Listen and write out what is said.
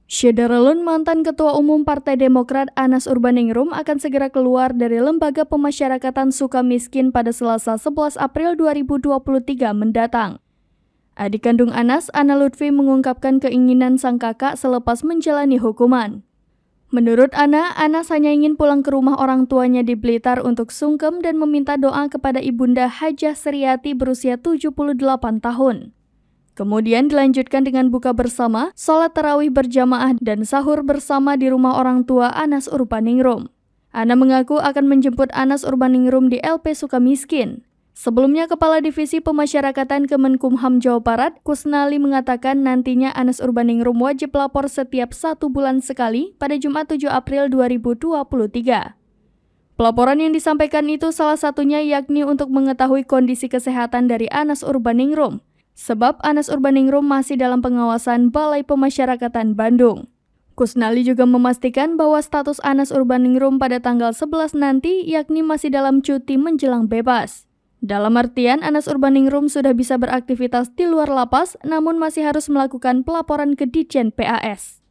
Syederalun, mantan Ketua Umum Partai Demokrat Anas Urbaningrum akan segera keluar dari Lembaga Pemasyarakatan Sukamiskin pada Selasa 11 April 2023 mendatang. Adik kandung Anas, Ana Lutfi, mengungkapkan keinginan sang kakak selepas menjalani hukuman. Menurut Ana, Anas hanya ingin pulang ke rumah orang tuanya di Blitar untuk sungkem dan meminta doa kepada Ibunda Hajah Sriati berusia 78 tahun. Kemudian dilanjutkan dengan buka bersama, sholat tarawih berjamaah dan sahur bersama di rumah orang tua Anas Urbaningrum. Ana mengaku akan menjemput Anas Urbaningrum di LP Sukamiskin. Sebelumnya, Kepala Divisi Pemasyarakatan Kemenkumham Jawa Barat, Kusnali, mengatakan nantinya Anas Urbaningrum wajib lapor setiap 1 bulan sekali pada Jumat 7 April 2023. Pelaporan yang disampaikan itu salah satunya yakni untuk mengetahui kondisi kesehatan dari Anas Urbaningrum. Sebab Anas Urbaningrum masih dalam pengawasan Balai Pemasyarakatan Bandung. Kusnali juga memastikan bahwa status Anas Urbaningrum pada tanggal 11 nanti yakni masih dalam cuti menjelang bebas. Dalam artian Anas Urbaningrum sudah bisa beraktivitas di luar lapas namun masih harus melakukan pelaporan ke Ditjen PAS.